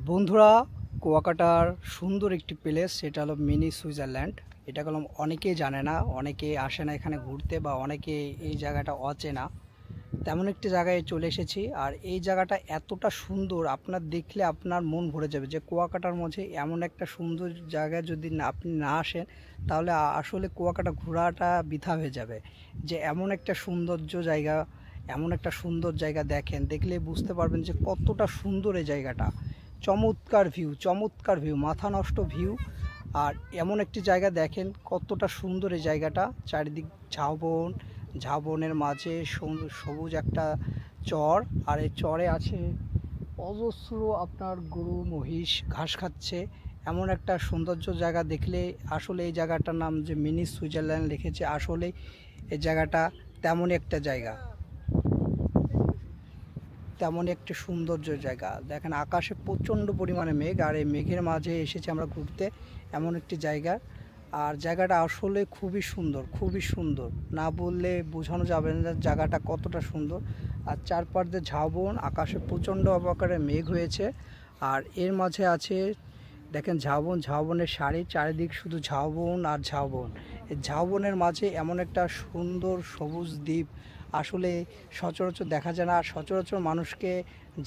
বন্ধুরা, কুয়াকাটার সুন্দর একটি প্লেস, সেটা হলো মিনি সুইজারল্যান্ড। এটা হলো অনেকেই জানে না, অনেকে আসে না এখানে ঘুরতে, বা অনেকে এই জায়গাটা অচেনা। তেমন একটি জায়গায় চলে এসেছি। আর এই জায়গাটা এতটা সুন্দর, আপনার দেখলে আপনার মন ভরে যাবে যে কুয়াকাটার মধ্যে এমন একটা সুন্দর জায়গায় যদি আপনি না আসেন, তাহলে আসলে কুয়াকাটা ঘোরাটা বৃথা হয়ে যাবে। যে এমন একটা সৌন্দর্য জায়গা, এমন একটা সুন্দর জায়গা দেখেন, দেখলে বুঝতে পারবেন যে কতটা সুন্দর এই জায়গাটা। চমৎকার ভিউ, চমৎকার ভিউ, মাথা নষ্ট ভিউ। আর এমন একটি জায়গা দেখেন কতটা সুন্দর এই জায়গাটা। চারিদিক ঝাউবন, ঝাউবনের মাঝে সবুজ একটা চর। আর এই চরে আছে অজস্র আপনার গরু মহিষ ঘাস খাচ্ছে। এমন একটা সৌন্দর্য জায়গা দেখলে আসলে এই জায়গাটার নাম যে মিনি সুইজারল্যান্ড লিখেছে, আসলে এই জায়গাটা তেমনই একটা জায়গা, তেমন একটি সৌন্দর্য জায়গা। দেখেন আকাশে প্রচণ্ড পরিমাণে মেঘ, আর এই মেঘের মাঝে এসেছি আমরা ঘুরতে এমন একটি জায়গা। আর জায়গাটা আসলে খুবই সুন্দর, খুবই সুন্দর, না বললে বোঝানো যাবে না জায়গাটা কতটা সুন্দর। আর চারপাশ দিয়ে ঝাউবন, আকাশে প্রচণ্ড আকারে মেঘ হয়েছে। আর এর মাঝে আছে দেখেন ঝাউবন, ঝাউবনের সারি, চারিদিক শুধু ঝাউবন আর ঝাউবন। এই ঝাউবনের মাঝে এমন একটা সুন্দর সবুজ দ্বীপ আসলে সচরাচর দেখা যায় না। আর সচরাচর মানুষকে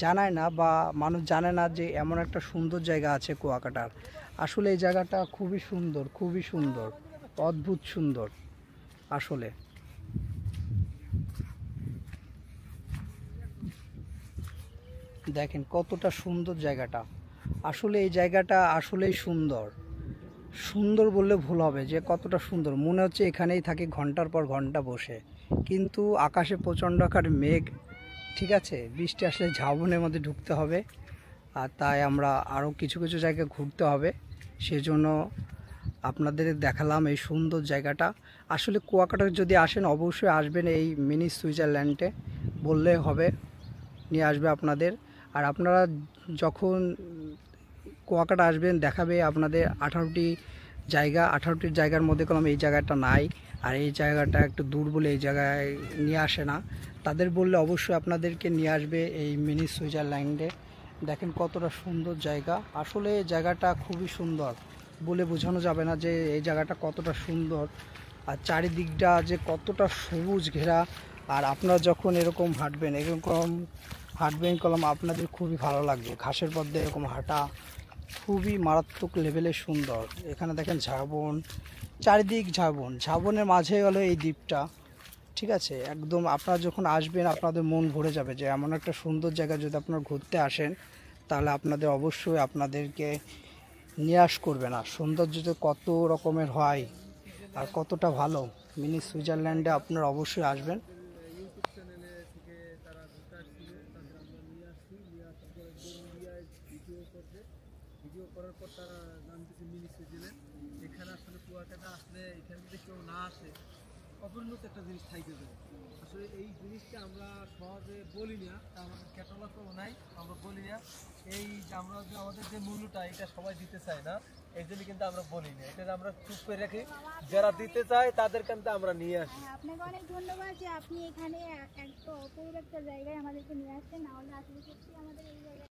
জানায় না, বা মানুষ জানে না যে এমন একটা সুন্দর জায়গা আছে কুয়াকাটার। আসলে এই জায়গাটা খুবই সুন্দর, খুবই সুন্দর, অদ্ভুত সুন্দর আসলে। দেখেন কতটা সুন্দর জায়গাটা। আসলে এই জায়গাটা আসলেই সুন্দর, সুন্দর বললে ভুল হবে, যে কতটা সুন্দর মনে হচ্ছে এখানেই থাকি ঘন্টার পর ঘন্টা বসে। কিন্তু আকাশে প্রচণ্ড আকার মেঘ, ঠিক আছে, বৃষ্টি আসলে ঝাউবনের মধ্যে ঢুকতে হবে। আর তাই আমরা আরও কিছু কিছু জায়গা ঘুরতে হবে, সেজন্য আপনাদের দেখালাম এই সুন্দর জায়গাটা। আসলে কুয়াকাটায় যদি আসেন অবশ্যই আসবেন এই মিনি সুইজারল্যান্ডে, বললে হবে, নিয়ে আসবে আপনাদের। আর আপনারা যখন কুয়াকাটা আসবেন দেখাবে আপনাদের 18টি জায়গা, 18টির জায়গার মধ্যে কলম এই জায়গাটা নাই, আর এই জায়গাটা একটু দূর বলে এই জায়গায় নিয়ে আসে না। তাদের বললে অবশ্যই আপনাদেরকে নিয়ে আসবে এই মিনি সুইজারল্যান্ডে। দেখেন কতটা সুন্দর জায়গা, আসলে এই জায়গাটা খুবই সুন্দর, বলে বোঝানো যাবে না যে এই জায়গাটা কতটা সুন্দর। আর চারিদিকটা যে কতটা সবুজ ঘেরা। আর আপনারা যখন এরকম হাঁটবেন কলম আপনাদের খুবই ভালো লাগবে। ঘাসের মধ্যে এরকম হাঁটা খুবই মারাত্মক লেভেলের সুন্দর। এখানে দেখেন ঝাউবন, চারিদিক ঝাউবন, ঝাউবনের মাঝে হলো এই দ্বীপটা, ঠিক আছে। একদম আপনারা যখন আসবেন আপনাদের মন ভরে যাবে যে এমন একটা সুন্দর জায়গা যদি আপনারা ঘুরতে আসেন, তাহলে আপনাদের অবশ্যই আপনাদেরকে নিরাশ করবে না। সৌন্দর্য যে কত রকমের হয় আর কতটা ভালো, মিনি সুইজারল্যান্ডে আপনারা অবশ্যই আসবেন। ভিডিও করার পর তারা জানতেছে মিনি সুইজারল্যান্ড। এখানে আসলে কুয়াকাটা আসলে এখানে যদি কেউ না আসে, অপরিণত একটা জিনিস থাইকে যায়। আসলে এই জিনিসটা আমরা সহজে বলি না, আমাদের ক্যাটালগও নাই, আমরা বলি না। এই যে আমরা যে আমাদের যে মূল্যটা এটা সবাই দিতে চায় না, এই জন্য কিন্তু আমরা বলি না, এটা আমরা চুপ করে রাখি। যারা দিতে চায় তাদের কিন্তু আমরা নিয়ে আসি। আপনাকে অনেক ধন্যবাদ যে আপনি এখানে একটা অপূর্ব একটা জায়গায় আমাদেরকে নিয়ে আসছেন, না হলে আসলে সত্যি আমাদের এই জায়গায়